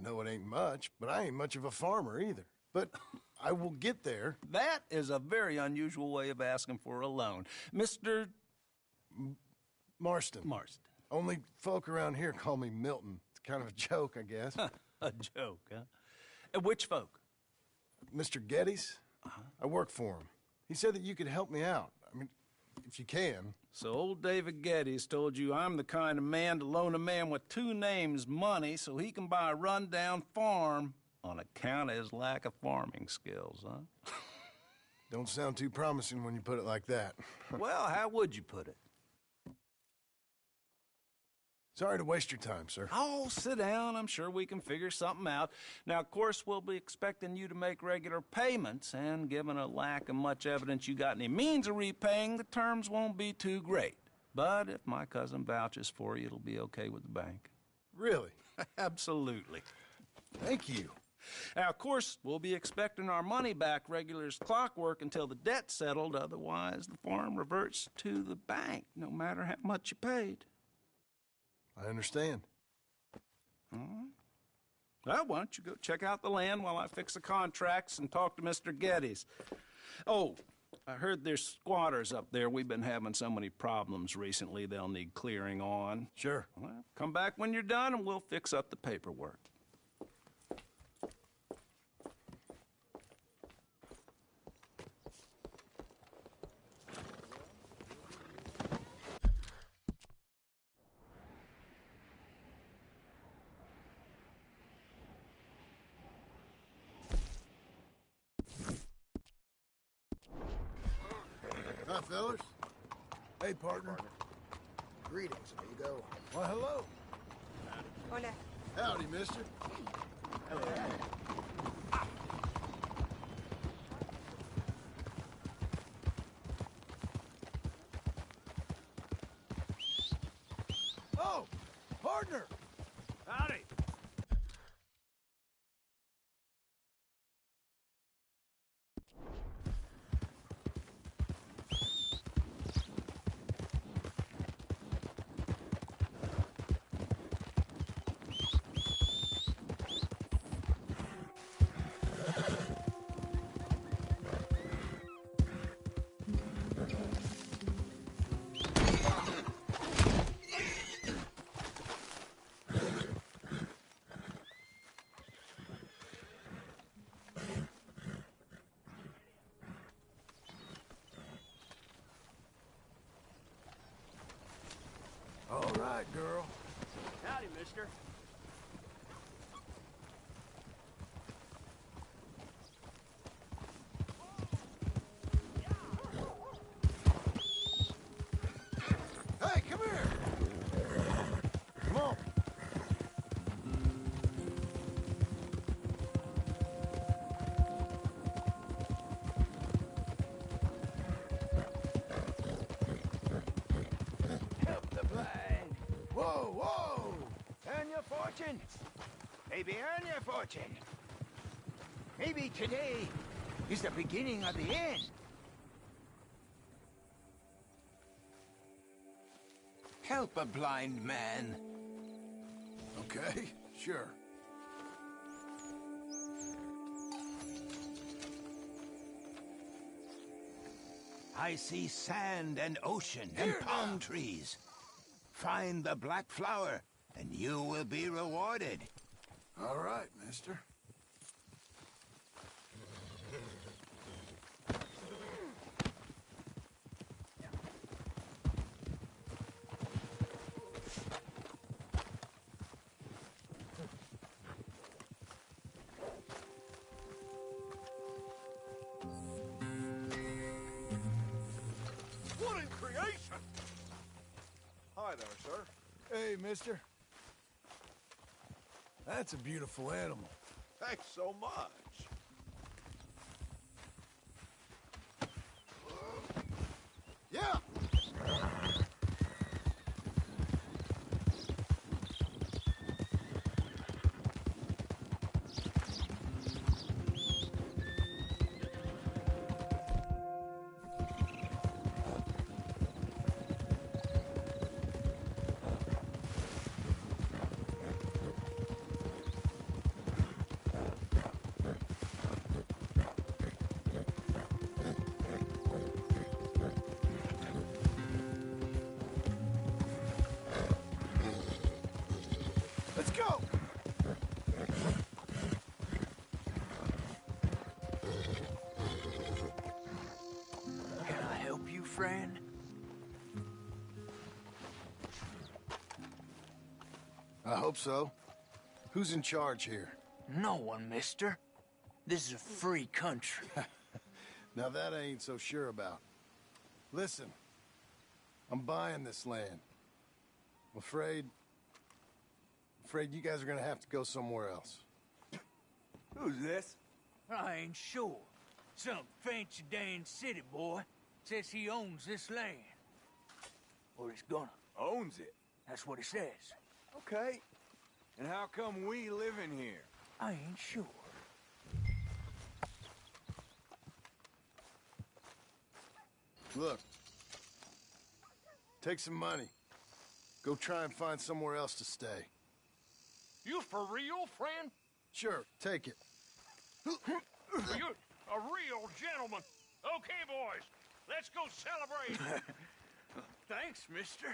know it ain't much, but I ain't much of a farmer either. But I will get there. That is a very unusual way of asking for a loan. Mr. Marston. Marston. Only folk around here call me Milton. It's kind of a joke, I guess. A joke, huh? And which folk? Mr. Geddes. I work for him. He said that you could help me out. I mean, if you can. So old David Geddes told you I'm the kind of man to loan a man with two names money so he can buy a rundown farm on account of his lack of farming skills, huh? Don't sound too promising when you put it like that. Well, how would you put it? Sorry to waste your time, sir. Oh, sit down. I'm sure we can figure something out. Now, of course, we'll be expecting you to make regular payments, and given a lack of much evidence you got any means of repaying, the terms won't be too great. But if my cousin vouches for you, it'll be okay with the bank. Really? Absolutely. Thank you. Now, of course, we'll be expecting our money back regular as clockwork until the debt's settled. Otherwise, the farm reverts to the bank, no matter how much you paid. I understand. All right. Well, why don't you go check out the land while I fix the contracts and talk to Mr. Geddes. Oh, I heard there's squatters up there. We've been having so many problems recently, they'll need clearing on. Sure. Well, come back when you're done and we'll fix up the paperwork. Hi, fellas. Hey, partner. Greetings, how you go? Why, hello. Hola. Howdy, mister. Oh, partner. Howdy. All right, girl. Howdy, mister. Hey, come here. Come on. Help the blind. Whoa, whoa. Earn your fortune. Maybe earn your fortune. Maybe today is the beginning of the end. Help a blind man. Okay, sure. I see sand and ocean and Here palm now. trees. Find the black flower, and you will be rewarded. All right, mister. What in creation? Hi there, sir. Hey, mister. That's a beautiful animal. Thanks so much. Yeah. hope so. Who's in charge here? No one, mister. This is a free country. Now that I ain't so sure about. Listen, I'm buying this land. I'm afraid you guys are gonna have to go somewhere else. Who's this? I ain't sure. Some fancy Dan city boy says he owns this land. Or he's gonna. Owns it. That's what he says. Okay. And how come we live in here? I ain't sure. Look, take some money. Go try and find somewhere else to stay. You for real, friend? Sure, take it. You a real gentleman. Okay, boys, let's go celebrate. Thanks, mister.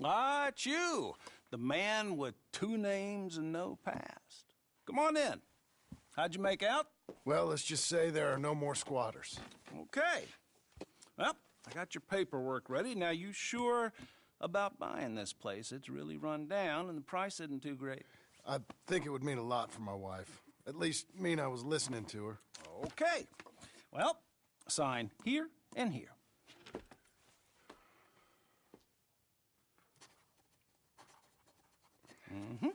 Ah, it's you, the man with 2 names and no past. Come on in. How'd you make out? Well, let's just say there are no more squatters. Okay. Well, I got your paperwork ready. Now, you sure about buying this place? It's really run down, and the price isn't too great. I think it would mean a lot for my wife. At least mean I was listening to her. Okay. Well, sign here and here. Mm-hmm.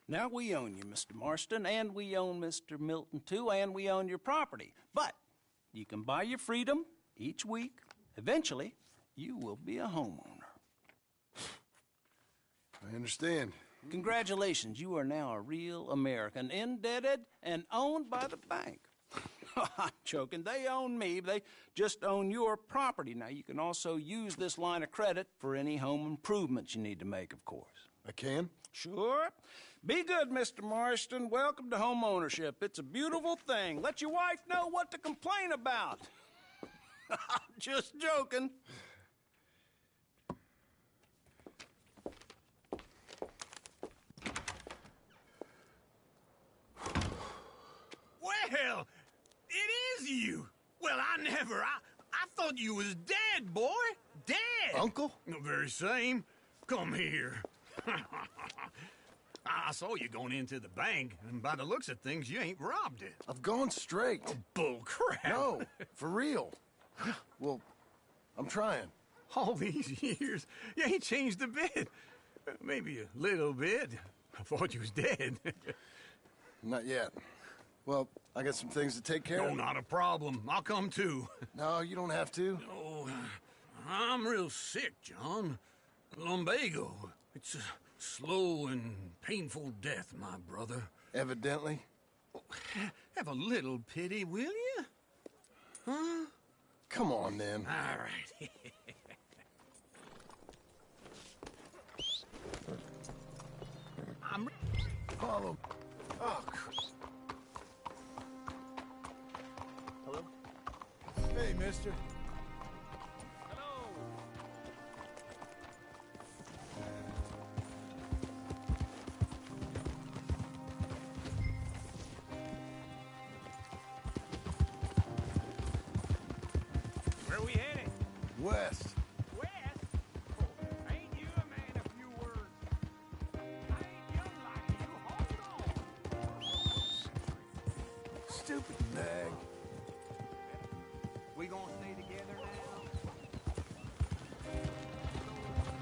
Now, we own you, Mr. Marston, and we own Mr. Milton, too, and we own your property. But you can buy your freedom each week. Eventually, you will be a homeowner. I understand. Congratulations, you are now a real American, indebted and owned by the bank. I'm joking. They own me. They just own your property. Now, you can also use this line of credit for any home improvements you need to make, of course. I can? Sure. Be good, Mr. Marston. Welcome to home ownership. It's a beautiful thing. Let your wife know what to complain about. I'm just joking. Well, it is you. Well, I thought you was dead, boy. Dead. Uncle? The very same. Come here. I saw you going into the bank, and by the looks of things, you ain't robbed it. I've gone straight. Bull crap. No, for real. Well, I'm trying. All these years, you ain't changed a bit. Maybe a little bit. I thought you was dead. Not yet. Well, I got some things to take care No, of. not a problem. I'll come too. No, you don't have to. Oh, I'm real sick, John. Lumbago. It's a slow and painful death, my brother. Evidently. Have a little pity, will you? Huh? Come on, then. All right. I'm... Follow. Oh, Hello? hey, mister. Where we headed? West. West? Oh, ain't you a man of few words? I ain't young like you. Hold on. Stupid nag. We gonna stay together now?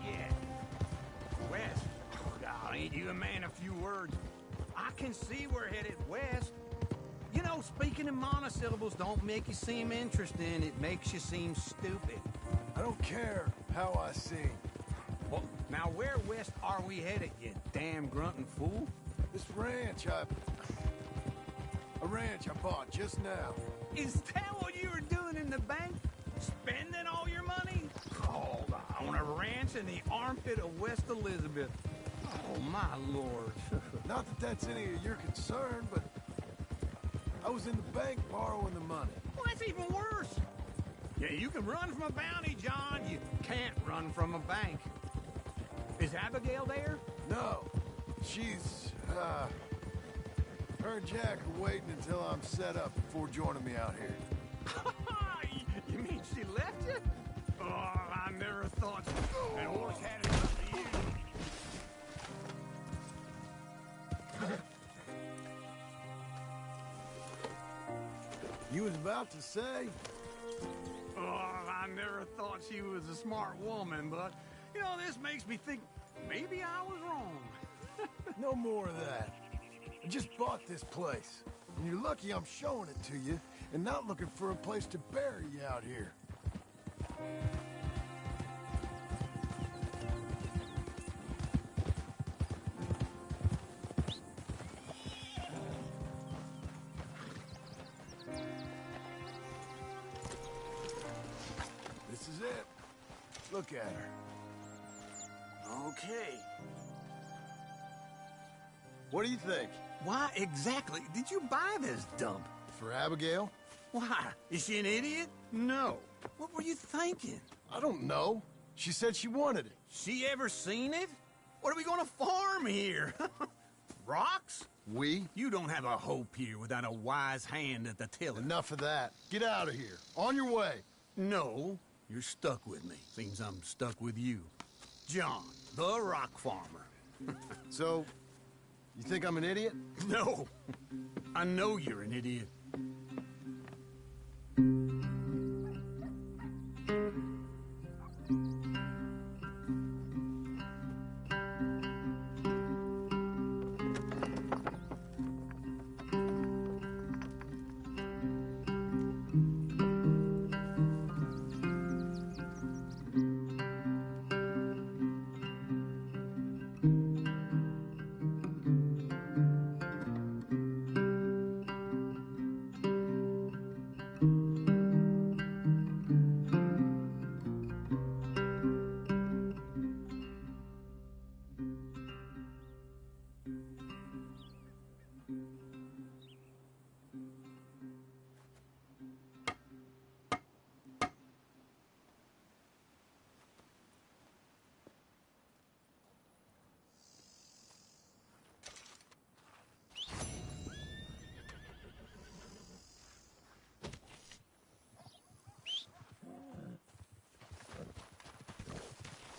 Yeah. West. you a man of few words? I can see we're headed west. You know, speaking in monosyllables don't make you seem interesting. It makes you seem stupid. I don't care how I sing. Well, now where west are we headed, you damn grunting fool? This ranch a ranch I bought just now. Is that what you were doing in the bank? Spending all your money? Oh, on a ranch in the armpit of West Elizabeth. Oh, my lord. Not that that's any of your concern, but I was in the bank borrowing the money. Well, that's even worse. Yeah, you can run from a bounty, John. You can't run from a bank. Is Abigail there? No, she's, her and Jack are waiting until I'm set up before joining me out here. You mean she left you? Oh, I never thought that horse had it up to you. You was about to say? Oh, I never thought she was a smart woman, but, you know, this makes me think maybe I was wrong. No more of that. I just bought this place, and you're lucky I'm showing it to you and not looking for a place to bury you out here. This is it. Look at her. Okay. What do you think? Why exactly did you buy this dump? For Abigail? Why? Is she an idiot? No. What were you thinking? I don't know. She said she wanted it. She ever seen it? What are we gonna farm here? Rocks? We? You don't have a hope here without a wise hand at the tiller. Enough of that. Get out of here. On your way. No, you're stuck with me. Seems I'm stuck with you. John, the rock farmer. So, you think I'm an idiot? No, I know you're an idiot.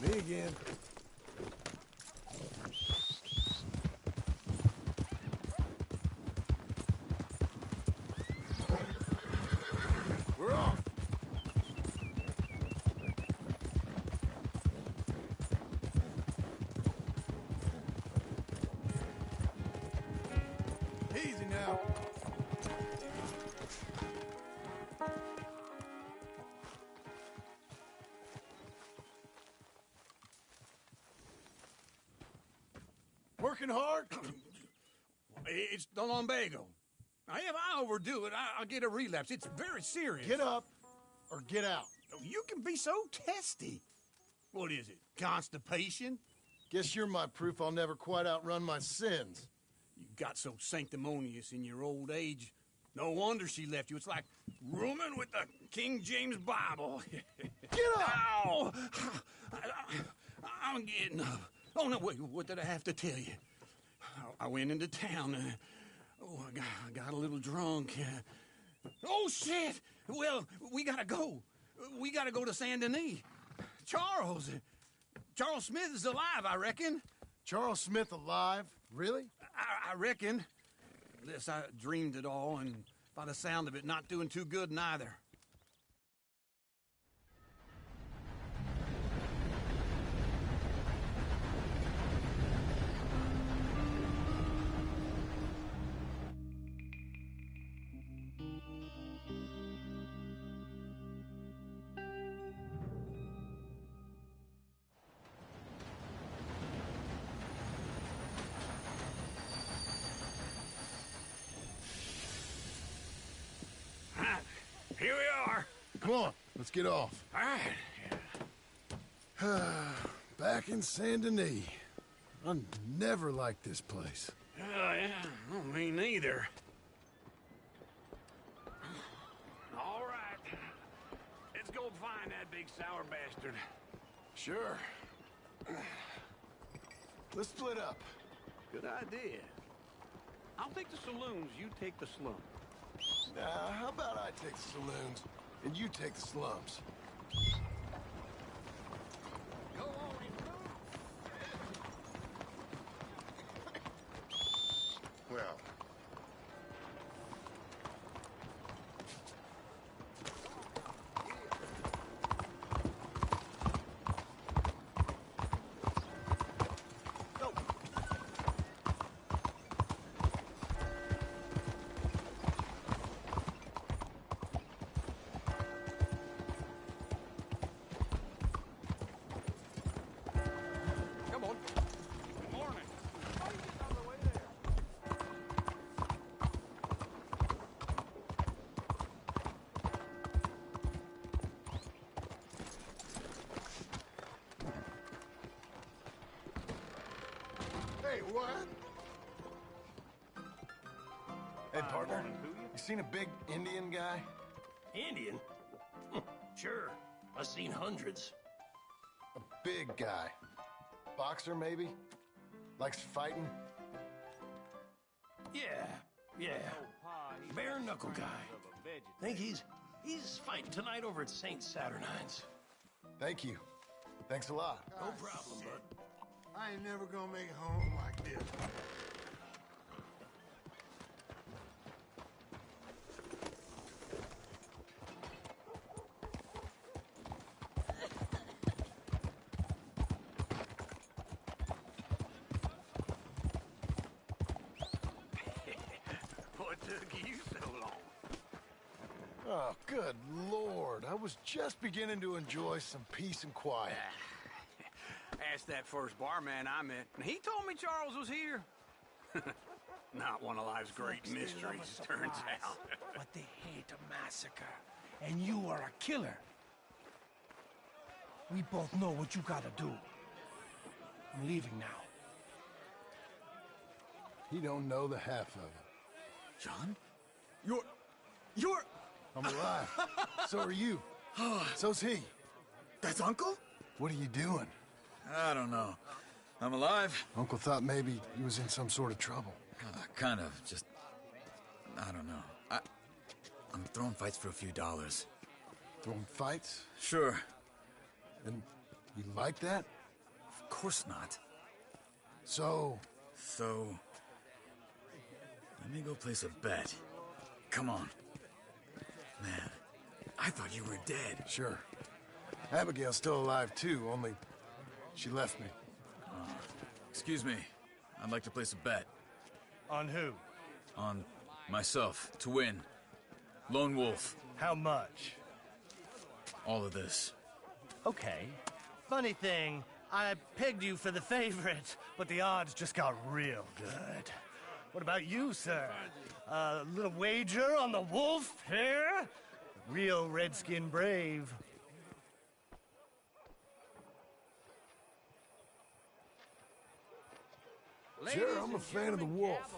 Me again. We're off. Easy now. Working hard? It's the lumbago. Now, if I overdo it, I'll get a relapse. It's very serious. Get up or get out. You can be so testy. What is it, constipation? Guess you're my proof I'll never quite outrun my sins. You got so sanctimonious in your old age. No wonder she left you. It's like rooming with the King James Bible. Get up! Ow! I'm getting up. Oh, no, wait, what did I have to tell you? I went into town. I got a little drunk. Oh, shit! Well, we gotta go. We gotta go to Saint Denis. Charles Smith is alive, I reckon. Charles Smith alive? Really? I reckon. Unless I dreamed it all, and by the sound of it, not doing too good neither. Come on, let's get off. All right. Back in Saint Denis. I never liked this place. Yeah, well, me neither. All right. Let's go find that big sour bastard. Sure. Let's split up. Good idea. I'll take the saloons, you take the slums. How about I take the saloons, and you take the slums? Go on and move. Well. Come on. Good morning. How you getting on the way there? Hey, what? Hey, partner. You seen a big Indian guy? Indian? Sure. I've seen hundreds. A big guy. Boxer, maybe? Likes fighting? Yeah. Bare knuckle guy. Think he's fighting tonight over at St. Saturnine's. Thank you. Thanks a lot. No problem, bud. I ain't never gonna make it home like this. What took you so long? Oh, good Lord. I was just beginning to enjoy some peace and quiet. Asked that first barman I met, and he told me Charles was here. Not one of life's great Folks, they love a mysteries, turns surprise, out. but they hate a massacre. And you are a killer. We both know what you gotta do. I'm leaving now. He don't know the half of it. John? You're... I'm alive. So are you. So's he. That's Uncle? What are you doing? I don't know. I'm alive. Uncle thought maybe he was in some sort of trouble. Kind of. Just... I don't know. I'm throwing fights for a few dollars. Throwing fights? Sure. And you like that? Of course not. So... So... Let me go place a bet. Come on. Man, I thought you were dead. Sure. Abigail's still alive, too, only she left me. Excuse me. I'd like to place a bet. On who? On myself, to win. Lone Wolf. How much? All of this. Okay. Funny thing, I pegged you for the favorite, but the odds just got real good. What about you, sir? A little wager on the wolf here? Real redskin brave. Sure, I'm a fan of the wolf.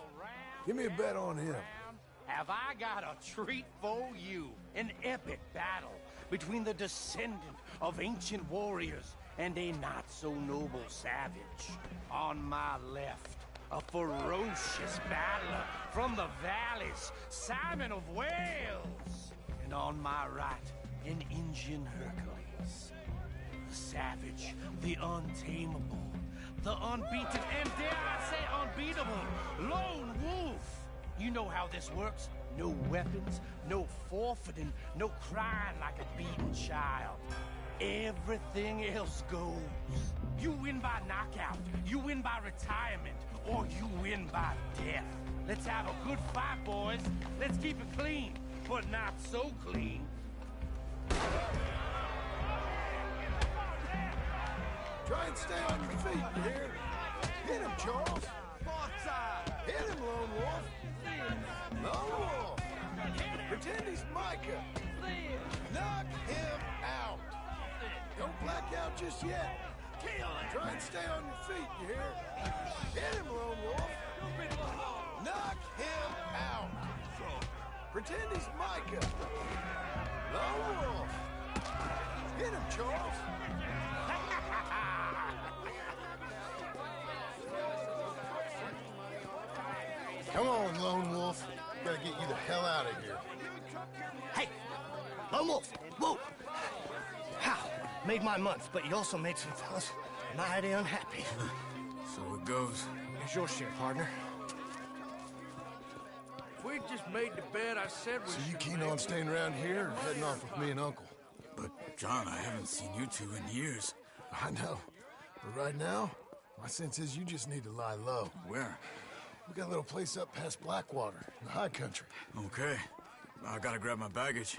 Give me a bet on him. Have I got a treat for you? An epic battle between the descendant of ancient warriors and a not-so-noble savage. On my left, a ferocious battler from the valleys, Simon of Wales. And on my right, an Indian Hercules. The savage, the untamable, the unbeaten, and dare I say unbeatable, Lone Wolf. You know how this works. No weapons, no forfeiting, no crying like a beaten child. Everything else goes. You win by knockout, you win by retirement, or you win by death. Let's have a good fight, boys. Let's keep it clean, but not so clean. Try and stay on your feet, you hear? Hit him, Charles. Hit him, Lone Wolf. Lone Wolf. Pretend he's Micah. Knock black out just yet. Try and stay on your feet, you hear? Hit him, Lone Wolf. Knock him out. Pretend he's Micah. Lone Wolf. Hit him, Charles. Come on, Lone Wolf. Gotta get you the hell out of here. Hey, Lone Wolf, whoa! How? Made my month, but you also made some fellas mighty unhappy. So it goes. Here's your share, partner. If we just made the bed I said we So you should keen make, on staying around here or heading off with me and Uncle? But, John, I haven't seen you two in years. I know. But right now, my sense is you just need to lie low. Where? We got a little place up past Blackwater, in the high country. Okay. I gotta grab my baggage.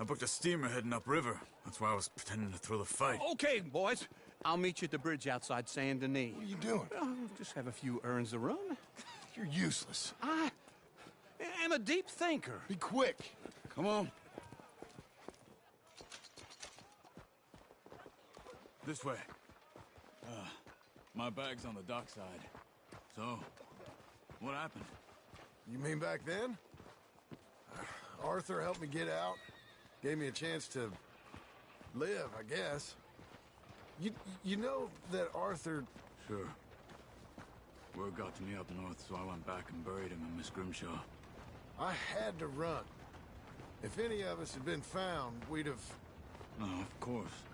I booked a steamer heading upriver. That's why I was pretending to throw the fight. Okay, boys. I'll meet you at the bridge outside Saint Denis. What are you doing? Just have a few errands to run. You're useless. I am a deep thinker. Be quick. Come on. This way. My bag's on the dockside. So, what happened? You mean back then? Arthur helped me get out. Gave me a chance to live, I guess. You know that Arthur... Sure. Word got to me up north, so I went back and buried him in Miss Grimshaw. I had to run. If any of us had been found, we'd have... No, of course.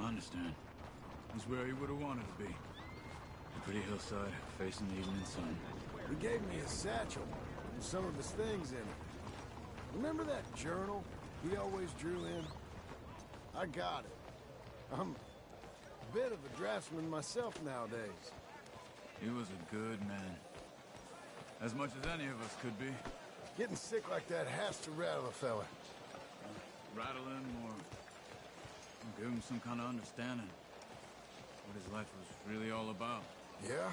I understand. It's where he would have wanted to be. A pretty hillside, facing the evening sun. He gave me a satchel with some of his things in it. Remember that journal he always drew in? I got it. I'm a bit of a draftsman myself nowadays. He was a good man. As much as any of us could be. Getting sick like that has to rattle a fella. Rattle him or give him some kind of understanding. What his life was really all about. Yeah?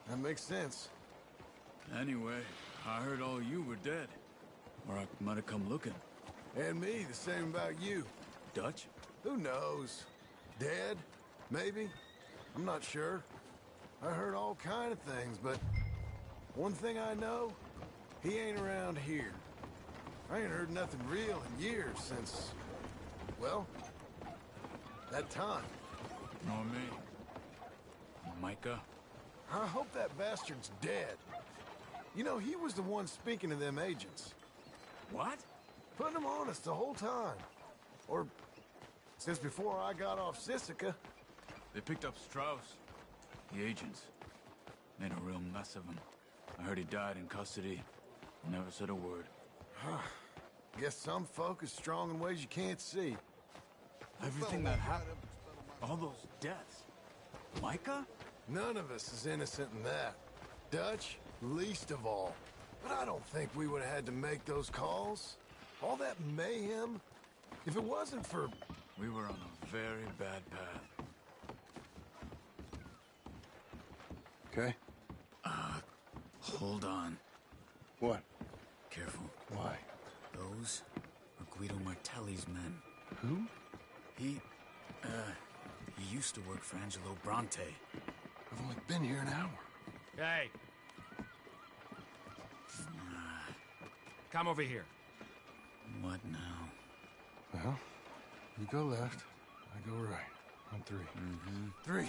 That makes sense. Anyway, I heard all you were dead. Or I might have come looking. And me, the same about you. Dutch? Who knows? Dead? Maybe? I'm not sure. I heard all kind of things, but one thing I know, he ain't around here. I ain't heard nothing real in years since, well, that time. Nor me. Micah? I hope that bastard's dead. You know, he was the one speaking to them agents. What? Putting them on us the whole time. Or since before I got off Sisika. They picked up Strauss. The agents. Made a real mess of him. I heard he died in custody. Never said a word. Guess some folk is strong in ways you can't see. Everything that happened. All those deaths. Micah? None of us is innocent in that. Dutch, least of all. But I don't think we would have had to make those calls. All that mayhem. If it wasn't for... We were on a very bad path. Okay. Hold on. What? Careful. Why? Those are Guido Martelli's men. Who? He used to work for Angelo Bronte. I've only been here an hour. Hey. Come over here. What now? Well, you go left, I go right. On three. Three.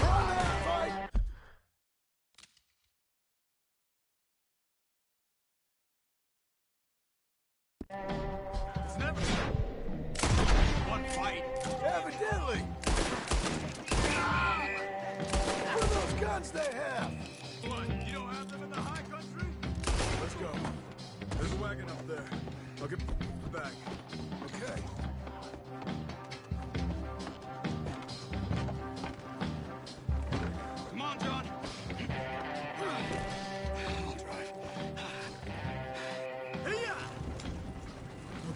Run that fight! It's never one fight. Evidently! What are those guns they have? What? You don't have them in the high country? Let's go. There's a wagon up there. I'll get the bag. Okay. Come on, John.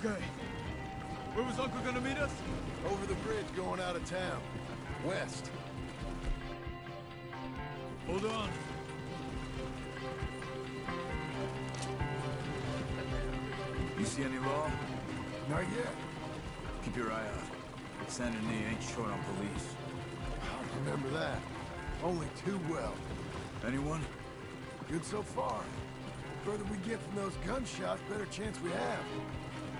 Okay. Where was Uncle gonna meet us? Over the bridge going out of town. West. Hold on. You see any law? Not yet. Keep your eye out. Saint Denis ain't short on police. I remember that. Only too well. Anyone? Good so far. The further we get from those gunshots, better chance we have.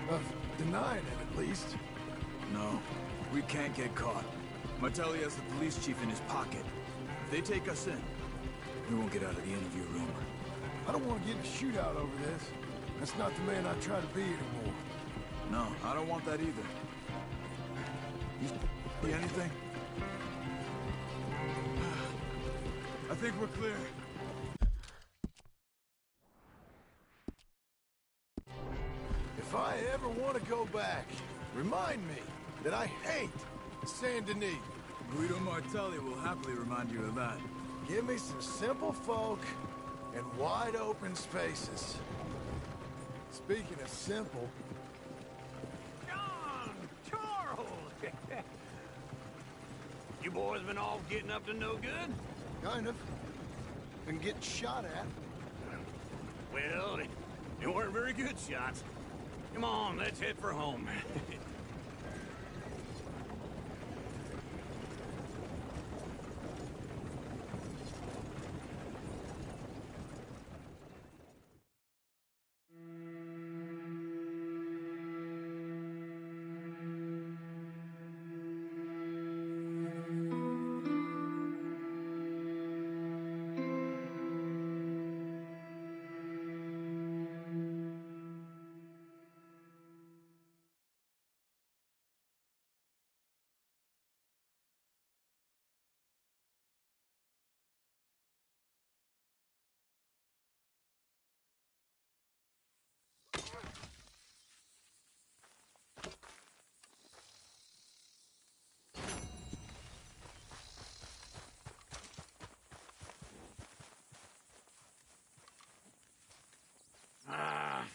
Of denying it, at least. No. We can't get caught. Martelli has the police chief in his pocket. If they take us in, we won't get out of the interview room. I don't want to get in a shootout over this. That's not the man I try to be anymore. No, I don't want that either. You see anything? I think we're clear. If I ever want to go back, remind me that I hate Saint Denis. Guido Martelli will happily remind you of that. Give me some simple folk and wide open spaces. Speaking of simple... John! Charles! You boys been all getting up to no good? Kind of. Been getting shot at. Well, they weren't very good shots. Come on, let's head for home.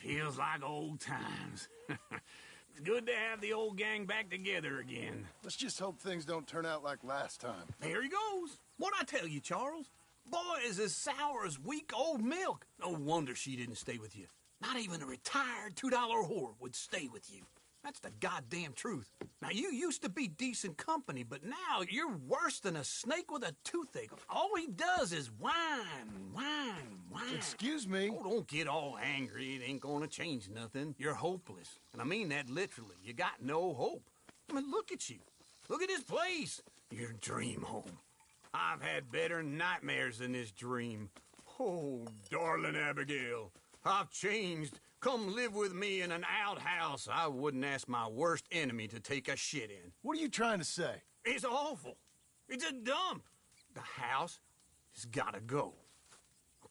Feels like old times. It's good to have the old gang back together again. Let's just hope things don't turn out like last time. There he goes. What'd I tell you, Charles? Boy is as sour as weak old milk. No wonder she didn't stay with you. Not even a retired $2 whore would stay with you. That's the goddamn truth. Now, you used to be decent company, but now you're worse than a snake with a toothache. All he does is whine, whine, whine. Excuse me? Oh, don't get all angry. It ain't gonna change nothing. You're hopeless. And I mean that literally. You got no hope. I mean, look at you. Look at this place. Your dream home. I've had better nightmares than this dream. Oh, darling Abigail, I've changed. Come live with me in an outhouse I wouldn't ask my worst enemy to take a shit in. What are you trying to say? It's awful. It's a dump. The house has gotta go.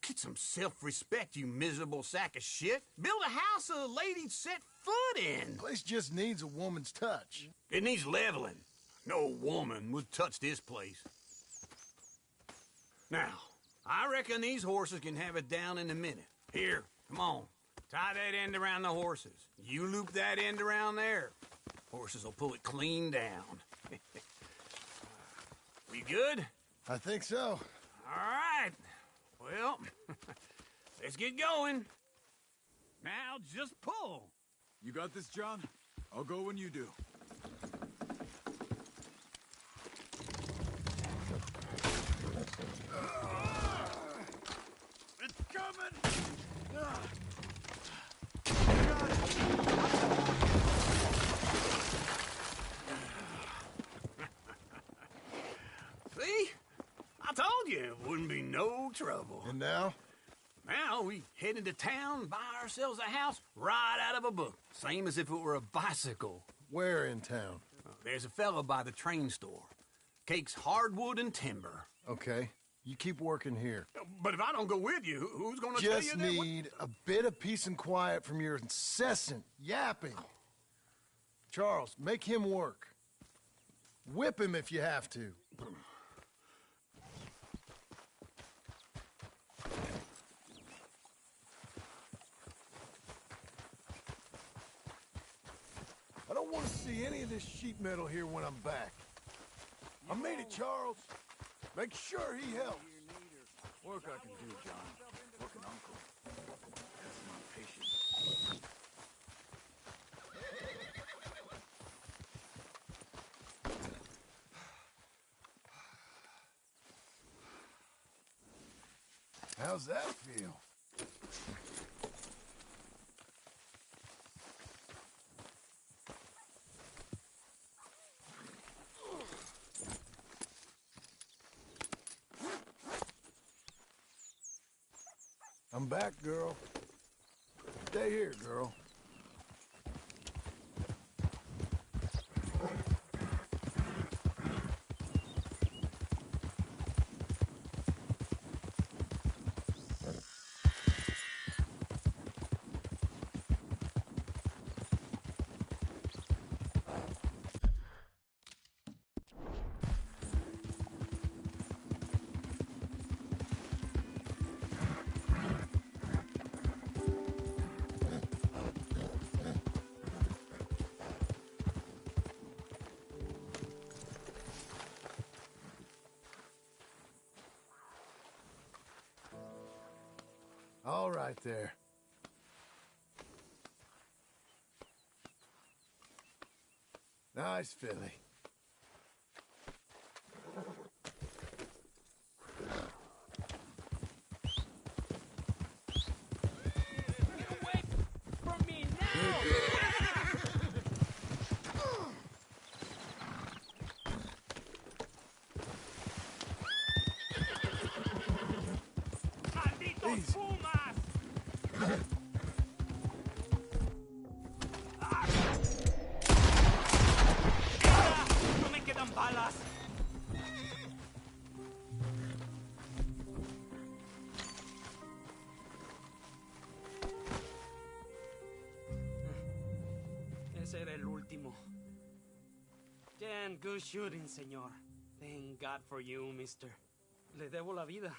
Get some self-respect, you miserable sack of shit. Build a house a lady'd set foot in. The place just needs a woman's touch. It needs leveling. No woman would touch this place. Now, I reckon these horses can have it down in a minute. Here, come on. Tie that end around the horses. You loop that end around there. Horses will pull it clean down. We good? I think so. All right. Well, let's get going. Now just pull. You got this, John? I'll go when you do. It's coming! See? I told you it wouldn't be no trouble. And now? Now we head into town, buy ourselves a house right out of a book. Same as if it were a bicycle. Where in town? There's a fella by the train store. Cakes hardwood and timber. Okay. You keep working here. But if I don't go with you, who's gonna tell you Just that? need a bit of peace and quiet from your incessant yapping. Charles, make him work. Whip him if you have to. I don't want to see any of this sheet metal here when I'm back. I made it, Charles. Make sure he helps. Work I can do, John. Work an uncle. That's my patience. How's that feel? I'm back, girl. Stay here, girl. All right there. Nice filly. Easy. ¡No me quedan balas! Ese era el último. Damn good shooting, señor. Thank God for you, mister. Le debo la vida.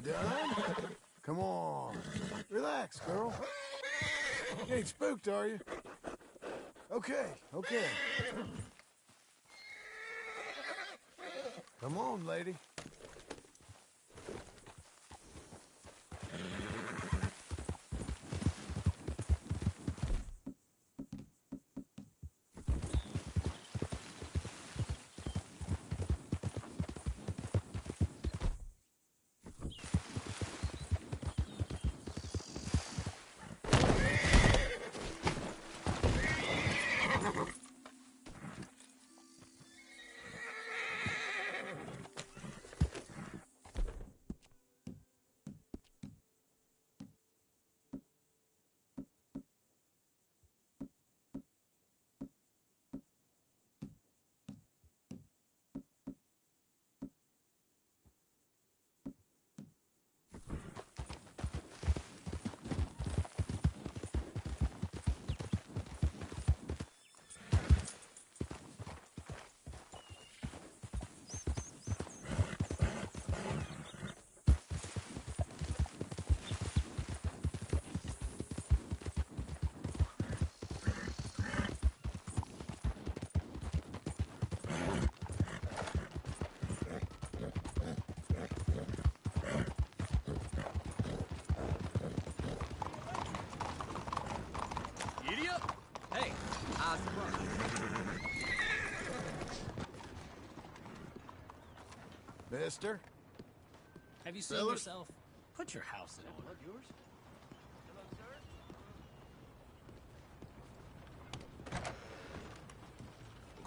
Done? Come on. Relax, girl. You ain't spooked, are you? Okay, okay. Come on, lady. Hey, how's it going? Mister? Have you seen Fellas? yourself? Put your house in order. Yours?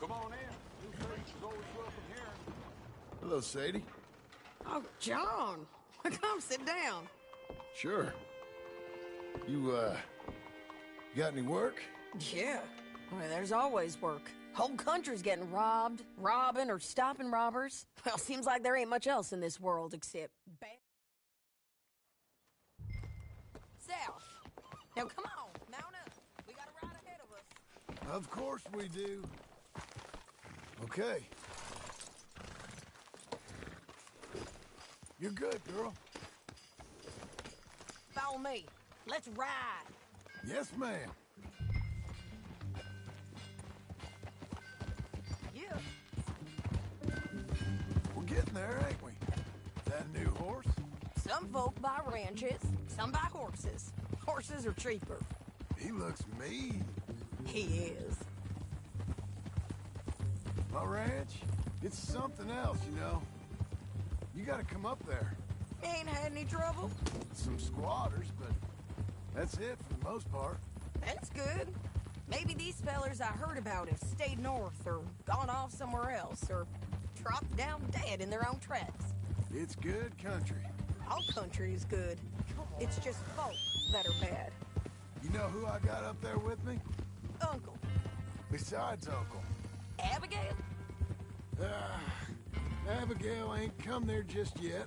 Come on in. New face is always welcome here. Hello, Sadie. Oh, John. Come sit down. Sure. You got any work? Yeah. I mean, there's always work. Whole country's getting robbed, robbing, or stopping robbers. Well, seems like there ain't much else in this world except bad. South. Now come on, mount up. We got a ride ahead of us. Of course we do. Okay. You're good, girl. Follow me. Let's ride. Yes, ma'am. Yeah. We're getting there, ain't we? That new horse? Some folk buy ranches, some buy horses. Horses are cheaper. He looks mean. He is. My ranch, it's something else, you know. You gotta come up there. Ain't had any trouble? Some squatters, but that's it for the most part. That's good. Maybe these fellers I heard about have stayed north or gone off somewhere else or dropped down dead in their own tracks. It's good country. All country is good. It's just folk that are bad. You know who I got up there with me? Uncle. Besides Uncle. Abigail? Abigail ain't come there just yet.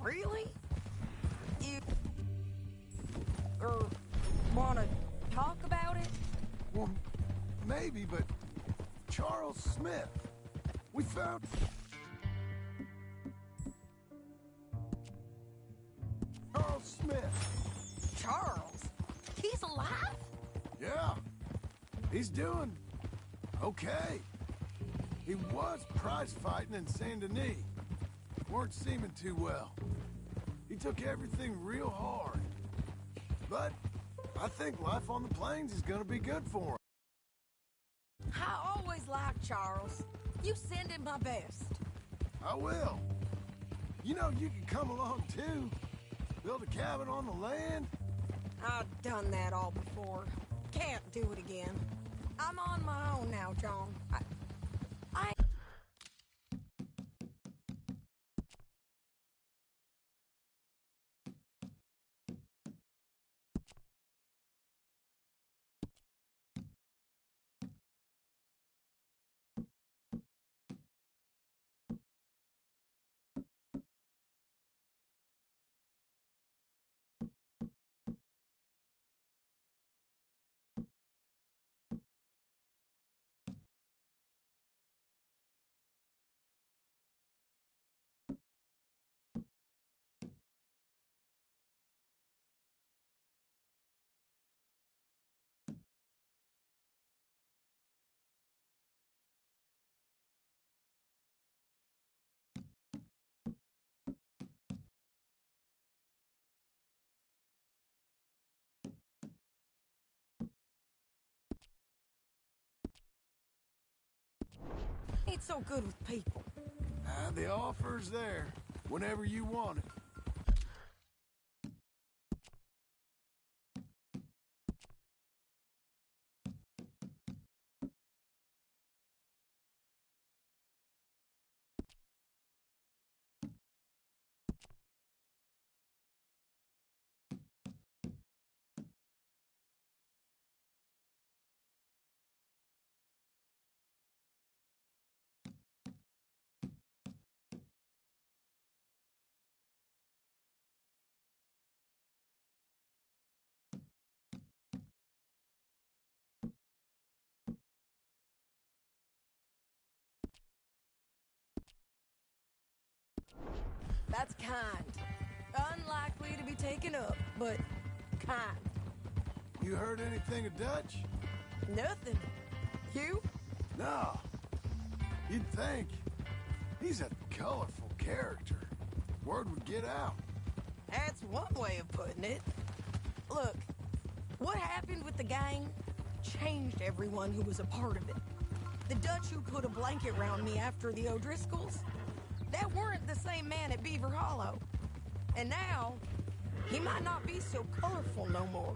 Really? You... wanna talk about it? Well, maybe, but Charles Smith. We found... Charles Smith. Charles? He's alive? Yeah. He's doing okay. He was prize fighting in Saint Denis. Weren't seeming too well. He took everything real hard. But I think life on the plains is gonna be good for him. I always liked Charles. You send him my best. I will. You know, you can come along too. Build a cabin on the land. I've done that all before. Can't do it again. I'm on my own now, John. I... ain't so good with people. The offer's there, whenever you want it. That's kind. Unlikely to be taken up, but kind. You heard anything of Dutch? Nothing. You? No. You'd think. He's a colorful character. Word would get out. That's one way of putting it. Look, what happened with the gang changed everyone who was a part of it. The Dutch who put a blanket around me after the O'Driscolls, that weren't the same man at Beaver Hollow. And now, he might not be so colorful no more.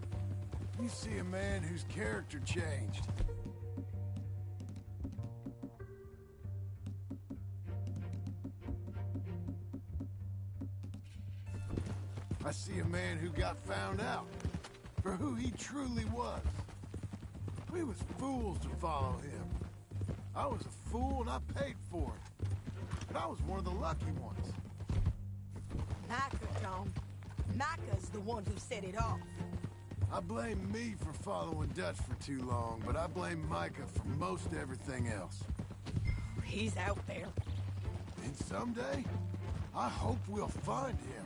You see a man whose character changed. I see a man who got found out for who he truly was. We was fools to follow him. I was a fool and I paid for it. But I was one of the lucky ones. Micah, Tom. Micah's the one who set it off. I blame me for following Dutch for too long, but I blame Micah for most everything else. He's out there. And someday, I hope we'll find him.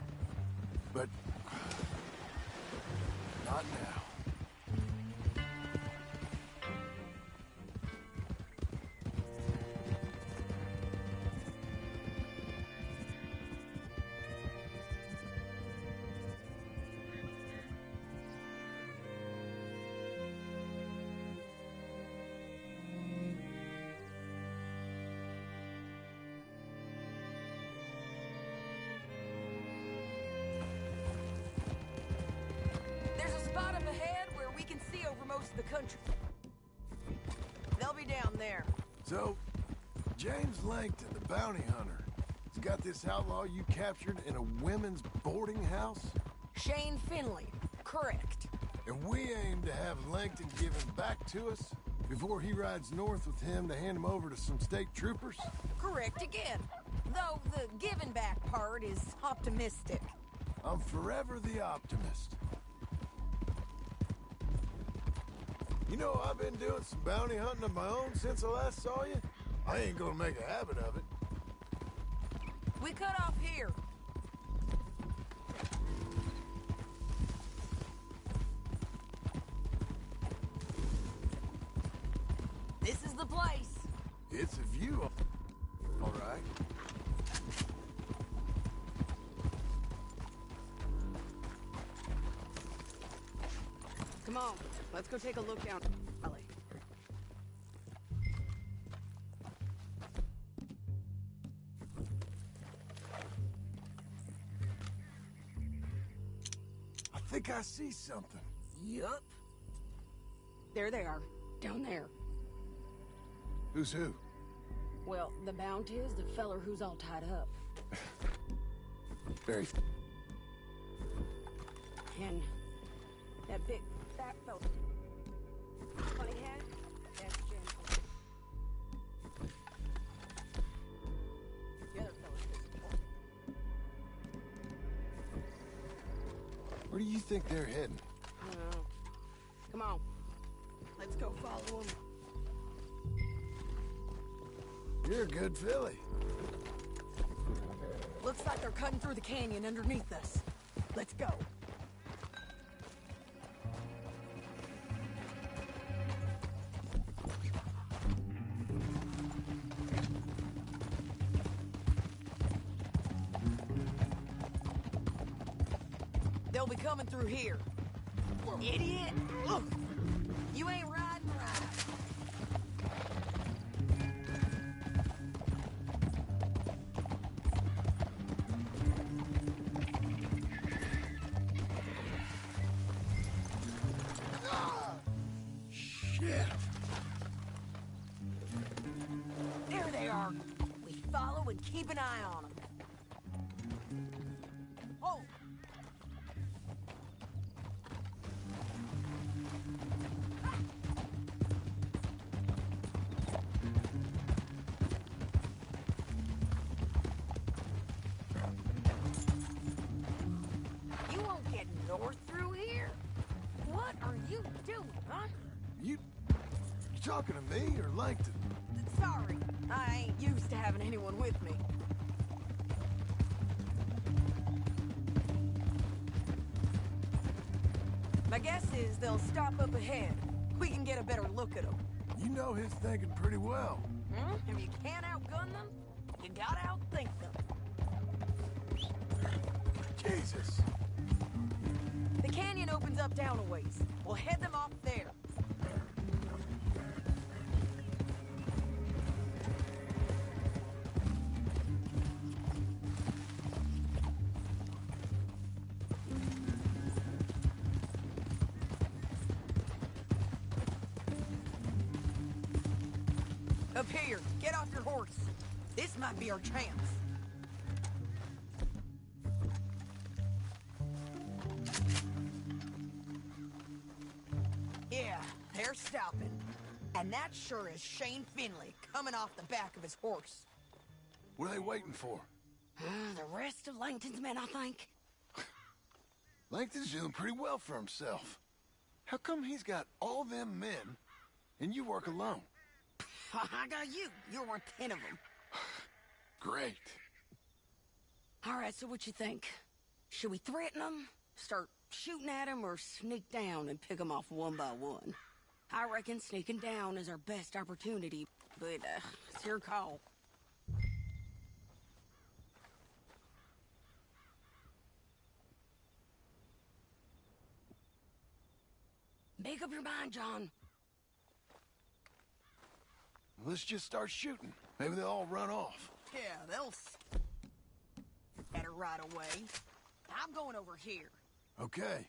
But not now. There's a spot up ahead where we can see over most of the country. They'll be down there. So, James Langton, the bounty hunter, has got this outlaw you captured in a women's boarding house? Shane Finley. Correct. And we aim to have Langton given back to us before he rides north with him to hand him over to some state troopers? Correct again. Though the giving back part is optimistic. I'm forever the optimist. You know, I've been doing some bounty hunting of my own since I last saw you. I ain't gonna make a habit of it. We cut off here. This is the place. It's a view, all right. Come on, let's go take a look down the alley. I think I see something. Yup. There they are, down there. Who's who? Well, the bounty is the feller who's all tied up. Very. And that big fat fella. Funny hat? That's Jim. The other fella's just Where do you think they're heading? I don't know. Come on. Let's go follow them. You're a good filly. Looks like they're cutting through the canyon underneath us. Let's go. They'll be coming through here. Idiot! Look! You ain't riding right. Shit! There they are. We follow and keep an eye on them. Oh! You won't get north through here. What are you doing, huh? You talking to me or Langton? Sorry, I ain't used to having anyone with me. My guess is they'll stop up ahead. We can get a better look at them. You know his thinking pretty well. If you can't outgun them, you gotta outthink them. Jesus! The canyon opens up down a ways. We'll head them off there. Up here, get off your horse. This might be our chance. Yeah, they're stopping. And that sure is Shane Finley coming off the back of his horse. What are they waiting for? The rest of Langton's men, I think. Langton's doing pretty well for himself. How come he's got all them men, and you work alone? I got you. You're worth 10 of them. Great. All right, so what you think? Should we threaten them, start shooting at them, or sneak down and pick them off one by one? I reckon sneaking down is our best opportunity, but it's your call. Make up your mind, John. Let's just start shooting. Maybe they'll all run off. Yeah, they'll at her right away. I'm going over here. Okay.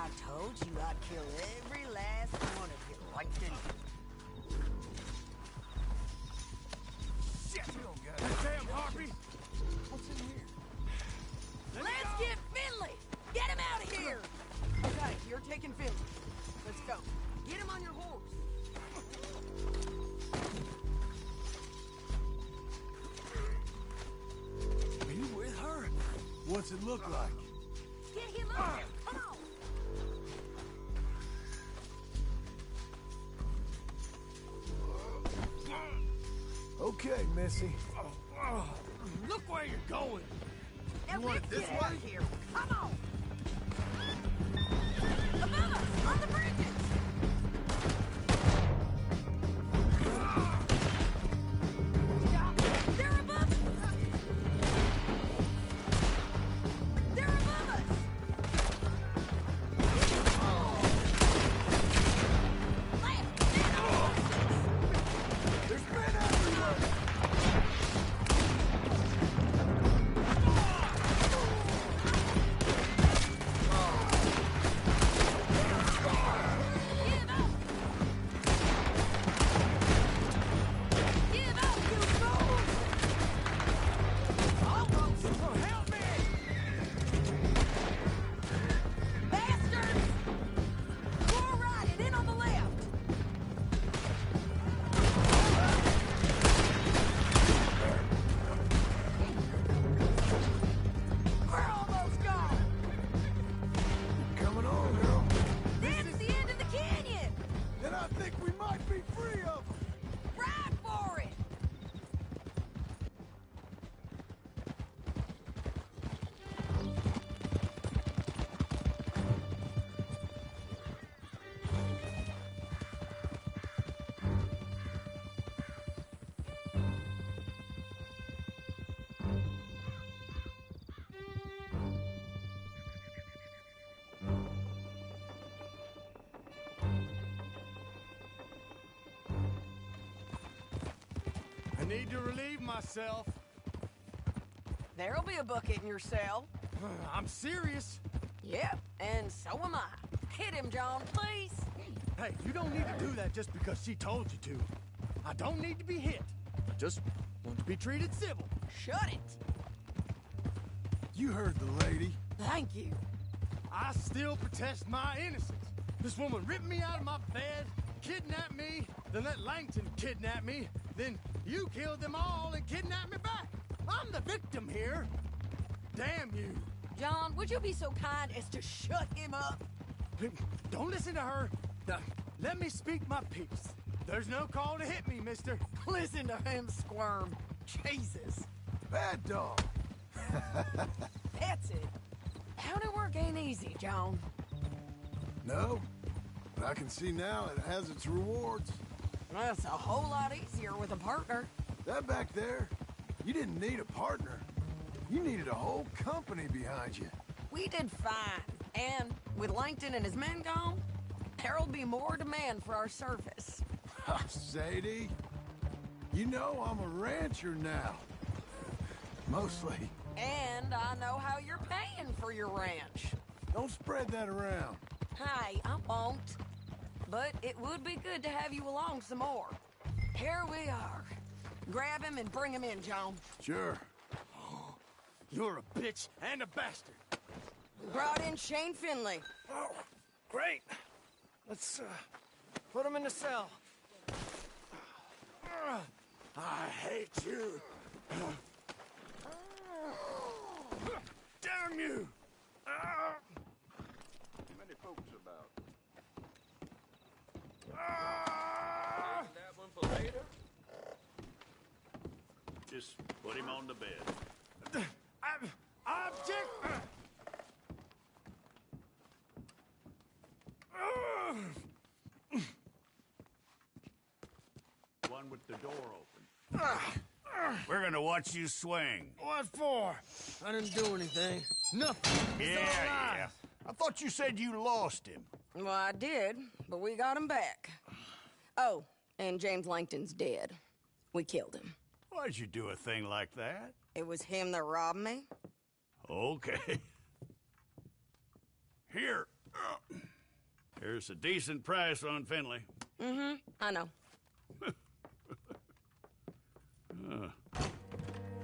I told you I'd kill every last one of you, Langton. Shit! Damn, Harvey! What's in here? Let's get Finley! Get him out of here! Okay, you're taking Finley. Let's go. Get him on your horse. Are you with her? What's it look like? Get him up there! Come on! Okay, Missy. Look where you're going! Now You want it let's this get out way? of here! Come on! Above us! On the bridges! They're above us! They're above us! Left! Now! There's men everywhere! Give up! Give up, you fools! Almost! Oh, help me! Bastards! Go right and in on the left! We're almost gone! Coming on, girl. That's the end of the canyon! And I think we might be free of them. Ride for it! I need to relieve myself. There'll be a bucket in your cell. I'm serious. Yep, and so am I. Hit him, John, please. Hey, you don't need to do that just because she told you to. I don't need to be hit. I just want to be treated civil. Shut it. You heard the lady. Thank you. I still protest my innocence. This woman ripped me out of my bed, kidnapped me, then let Langton kidnap me, then you killed them all and kidnapped me back. I'm the victim here. Damn you. John, would you be so kind as to shut him up? Don't listen to her. Now, let me speak my piece. There's no call to hit me, mister. Listen to him squirm. Jesus. Bad dog. That's it. How'd work ain't easy, John. No, but I can see now it has its rewards. That's a whole lot easier with a partner. That back there, you didn't need a partner. You needed a whole company behind you. We did fine. And with Langton and his men gone, there'll be more demand for our service. Sadie, you know I'm a rancher now. Mostly. And I know how you're paying for your ranch. Don't spread that around. Hey, I won't. But it would be good to have you along some more. Here we are. Grab him and bring him in, John. Sure. You're a bitch and a bastard. Brought in Shane Finley. Oh, great. Let's, put him in the cell. I hate you. Damn you! How many folks about? That one for later? Just put him on the bed. Object! One with the door open. We're gonna watch you swing. What for? I didn't do anything. Nothing. He's alive. I thought you said you lost him. Well, I did, but we got him back. Oh, and James Langton's dead. We killed him. Why'd you do a thing like that? It was him that robbed me. Okay. Here. Here's a decent price on Finley. Mm-hmm, I know.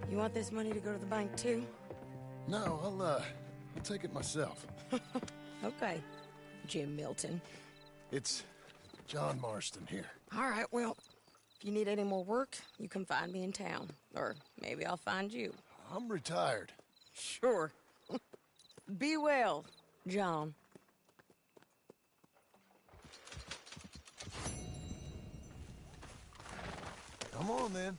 You want this money to go to the bank, too? No, I'll take it myself. Okay, Jim Milton. It's John Marston here. All right, well, if you need any more work, you can find me in town. Or maybe I'll find you. I'm retired. Sure. Be well, John. Come on, then.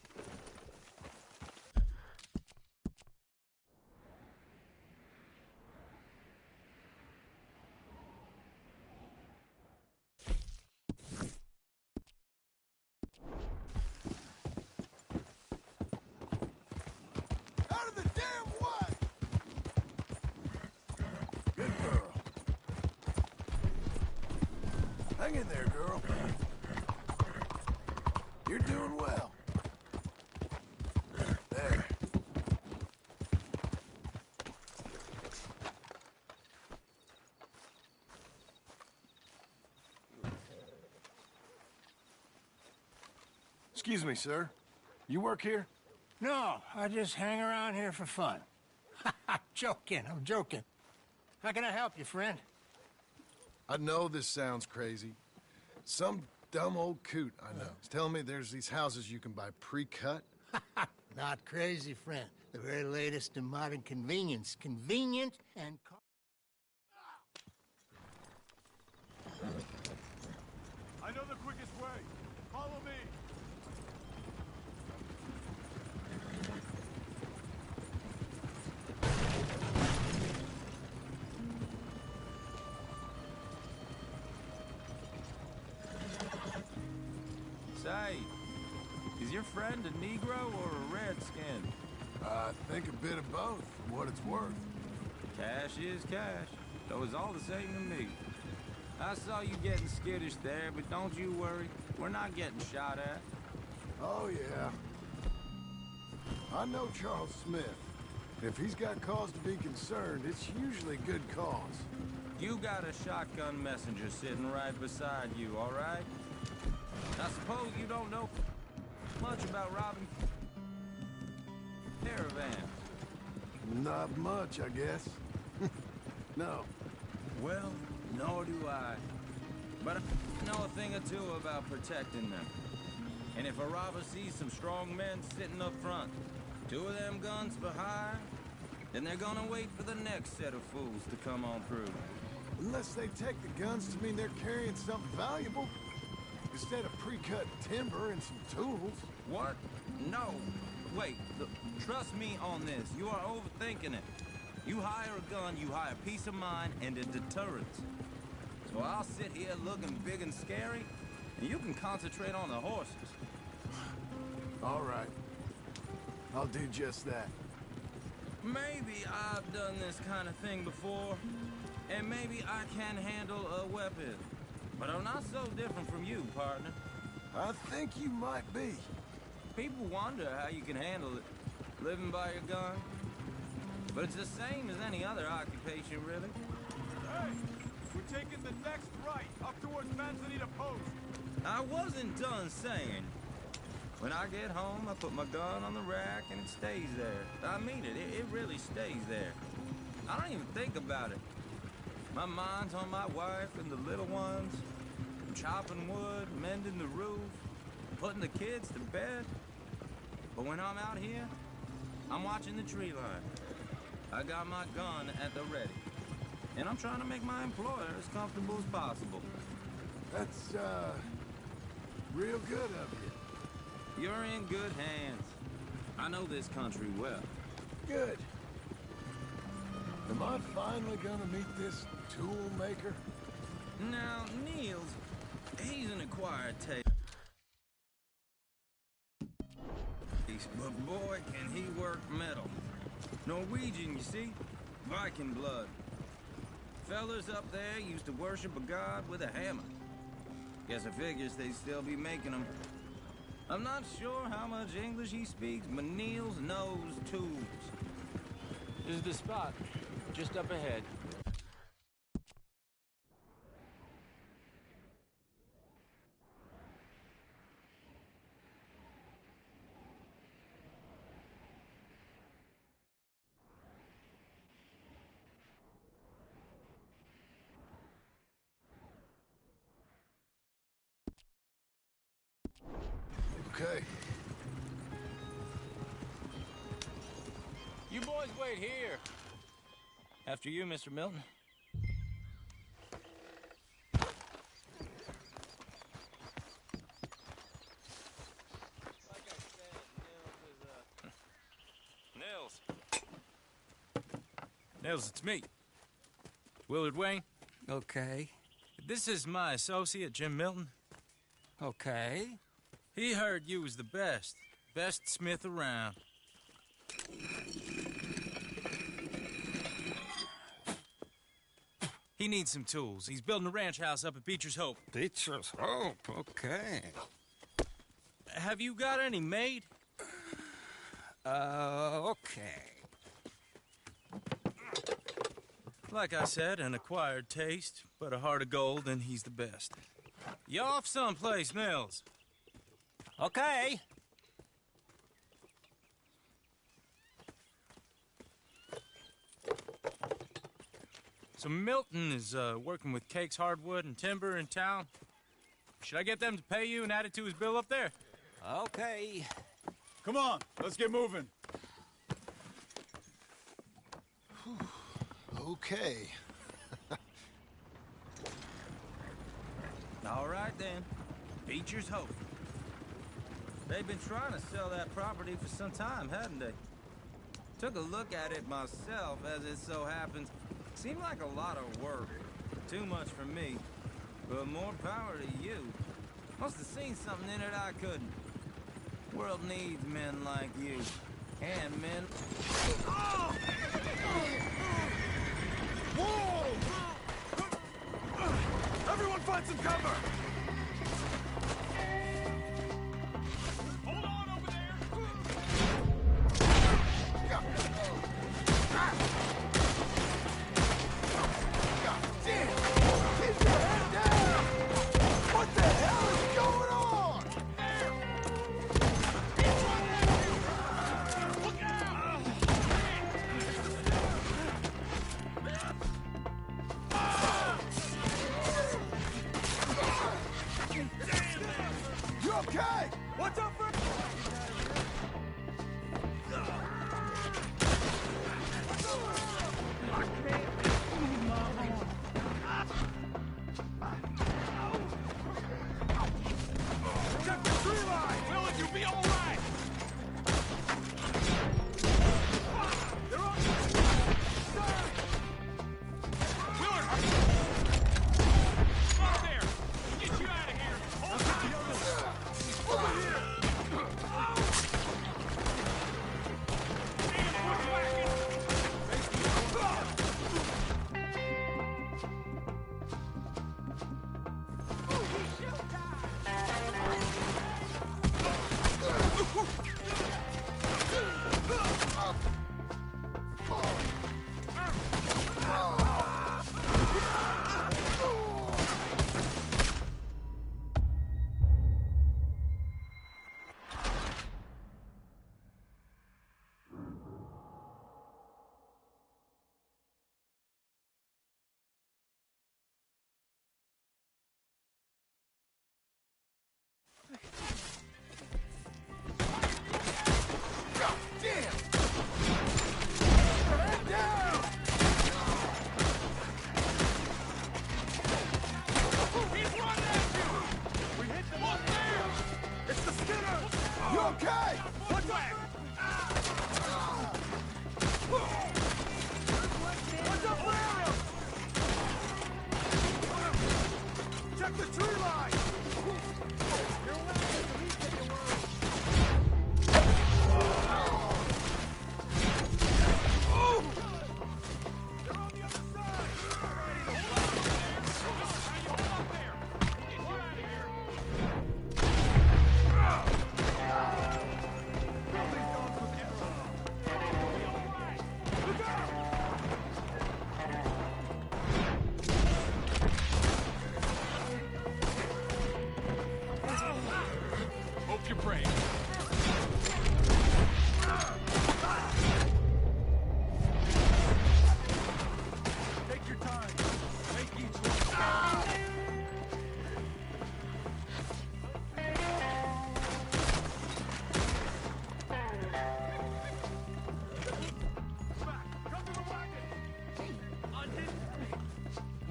Out of the damn way! Good girl. Hang in there, girl. You're doing well. There. Excuse me, sir. You work here? No, I just hang around here for fun. I'm joking. How can I help you, friend? I know this sounds crazy. Some dumb old coot I know is telling me there's these houses you can buy pre-cut. Not crazy, friend. The very latest in modern convenience. Convenient and... I know the quickest way. Follow me. Say, is your friend a Negro or a Redskin? I think a bit of both, for what it's worth. Cash is cash, though it's all the same to me. I saw you getting skittish there, but don't you worry. We're not getting shot at. Oh, yeah. I know Charles Smith. If he's got cause to be concerned, it's usually good cause. You got a shotgun messenger sitting right beside you, all right? I suppose you don't know much about robbing caravans. Not much, I guess. No. Well, nor do I. But I know a thing or two about protecting them. And if a robber sees some strong men sitting up front, 2 of them guns for hire, then they're gonna wait for the next set of fools to come on through. Unless they take the guns to mean they're carrying something valuable. Instead of pre-cut timber and some tools. What? No. Wait, trust me on this. You are overthinking it. You hire a gun, you hire peace of mind and a deterrence. So I'll sit here looking big and scary, and you can concentrate on the horses. All right. I'll do just that. Maybe I've done this kind of thing before, and maybe I can handle a weapon. But I'm not so different from you, partner. I think you might be. People wonder how you can handle it, living by your gun. But it's the same as any other occupation, really. Hey, we're taking the next right, up towards Manzanita Post. I wasn't done saying. When I get home, I put my gun on the rack and it stays there. I mean it, it really stays there. I don't even think about it. My mind's on my wife and the little ones. I'm chopping wood, mending the roof, putting the kids to bed. But when I'm out here, I'm watching the tree line. I got my gun at the ready. And I'm trying to make my employer as comfortable as possible. That's, real good of you. You're in good hands. I know this country well. Good. Am I finally gonna meet this tool maker? Now, Niels, he's an acquired taste. But boy, can he work metal. Norwegian, you see? Viking blood. Fellers up there used to worship a god with a hammer. Guess I figures they'd still be making them. I'm not sure how much English he speaks, but Niels knows tools. This is the spot, just up ahead. Okay. You boys wait here. After you, Mr. Milton. Nils. Nils, it's me. Willard Wayne. Okay. This is my associate, Jim Milton. Okay. He heard you was the best. Best smith around. He needs some tools. He's building a ranch house up at Beecher's Hope. Beecher's Hope, okay. Have you got any made? Okay. Like I said, an acquired taste, but a heart of gold, and he's the best. You off someplace, Nils? Okay. So Milton is working with Cake's Hardwood and Timber in town. Should I get them to pay you and add it to his bill up there? Okay. Come on, let's get moving. Okay. All right, then. Beecher's Hope. They've been trying to sell that property for some time, hadn't they? Took a look at it myself, as it so happens. Seemed like a lot of work. Too much for me. But more power to you. Must have seen something in it I couldn't. World needs men like you. And men... Whoa! Everyone find some cover! Hold on over there! God damn! Keep your head down! What the hell is going on? Look out!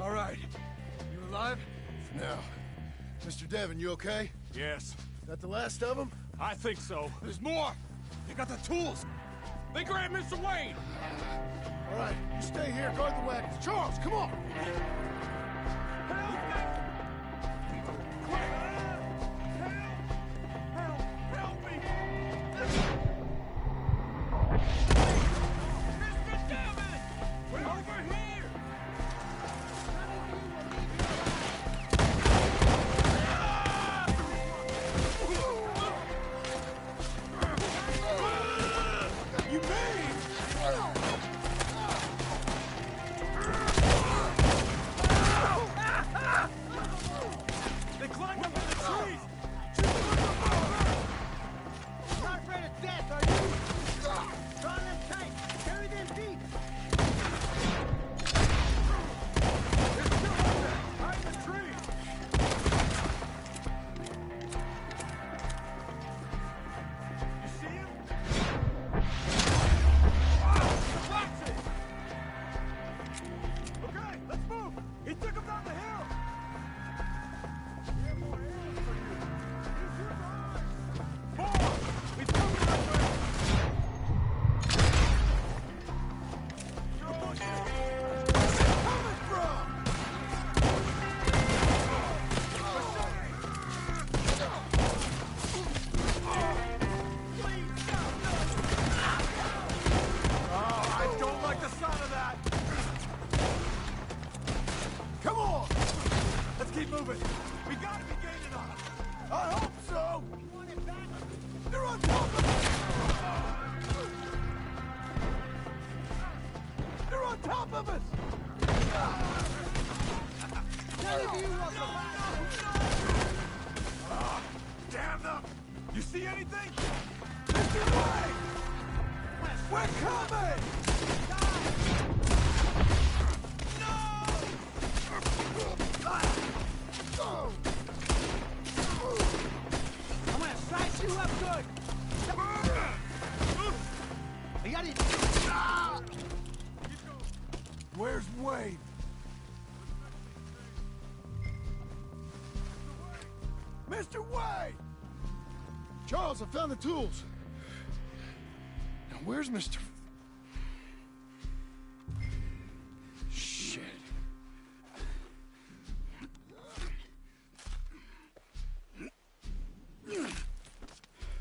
All right. You alive? Now, Mr. Devon, you okay? Yes. That the last of them? I think so. There's more! They got the tools! They grabbed Mr. Wayne! All right, you stay here, guard the wagons. Charles, come on! They climbed up in the trees! You're not afraid of death, are you? Draw them tight. Carry them deep. They're still up there! Hide in the trees! You see him? That's it! Okay, let's move! He took him down the hill! We have more arrows for you! Use your eyes! More! He's coming that way! Where's he coming from? Oh, I don't like the sound of that! Come on! Let's keep moving! We gotta be gaining on them! I hope so! They're on top of us! They're on top of us! Damn them! You see anything? Mr. Wayne! We're coming! I'm gonna slice you up good. I got it. Where's Wayne? Mr. Wayne! Charles, I found the tools. Now, where's Mr. Shit.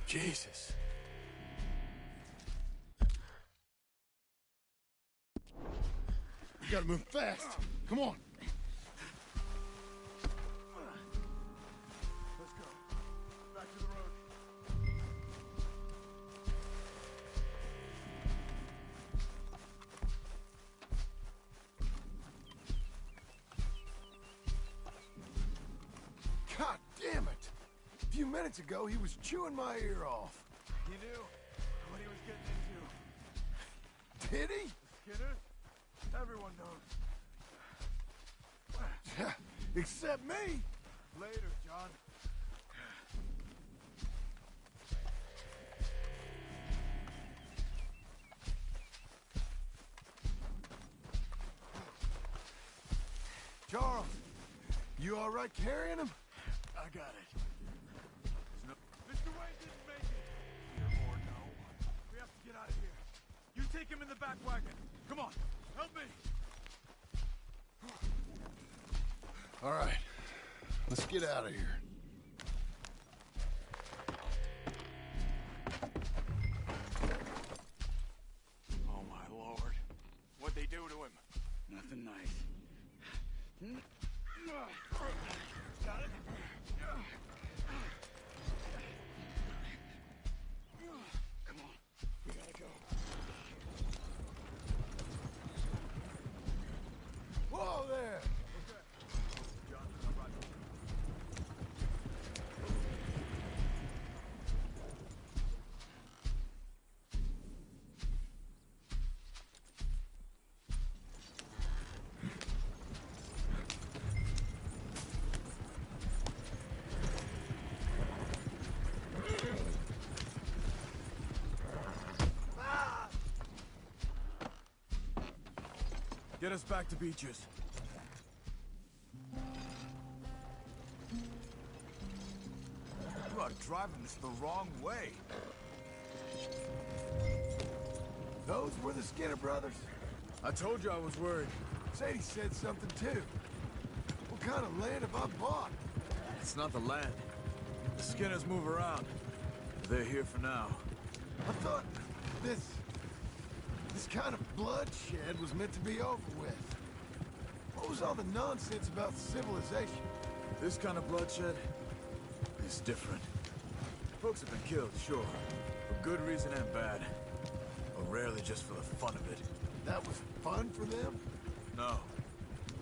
Jesus. We gotta move fast. Come on. Let's go. Back to the road. God damn it! A few minutes ago, he was chewing my ear off. He knew what he was getting Did into. he? Skinner? Everyone knows. Except me. Later, John. Charles, you all right carrying him? I got it. Mr. Wayne didn't make it. Here or no. We have to get out of here. You take him in the back wagon. Come on, help me. All right, let's get out of here. Oh, my Lord. What'd they do to him? Nothing nice. Got it? Come on, we gotta go. Whoa there! John, I'm right. Get us back to Beaches. are driving this the wrong way. Those were the Skinner brothers? I told you I was worried. Sadie said something too. What kind of land have I bought? It's not the land. The Skinners move around. They're here for now. I thought this kind of bloodshed was meant to be over with. What was all the nonsense about civilization? This kind of bloodshed is different. Folks have been killed, sure. For good reason and bad. But rarely just for the fun of it. That was fun for them? No.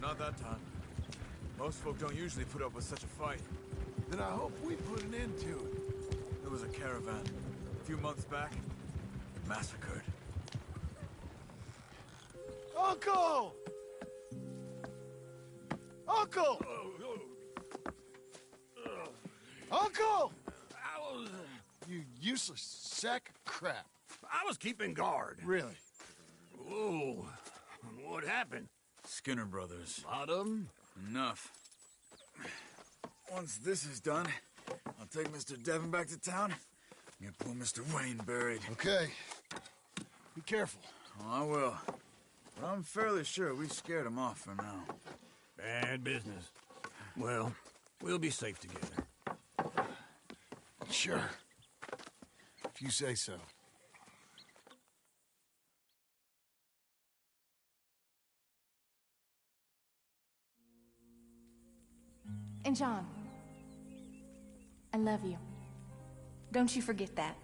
Not that time. Most folk don't usually put up with such a fight. Then I hope we put an end to it. There was a caravan. A few months back. Massacred. Uncle! Uncle! Uncle! You useless sack of crap. I was keeping guard. Really? Whoa. What happened? Skinner brothers. A lot of them? Enough. Once this is done, I'll take Mr. Devon back to town and get poor Mr. Wayne buried. Okay. Be careful. Oh, I will. But I'm fairly sure we scared him off for now. Bad business. Well, we'll be safe together. Sure. If you say so. And John, I love you. Don't you forget that.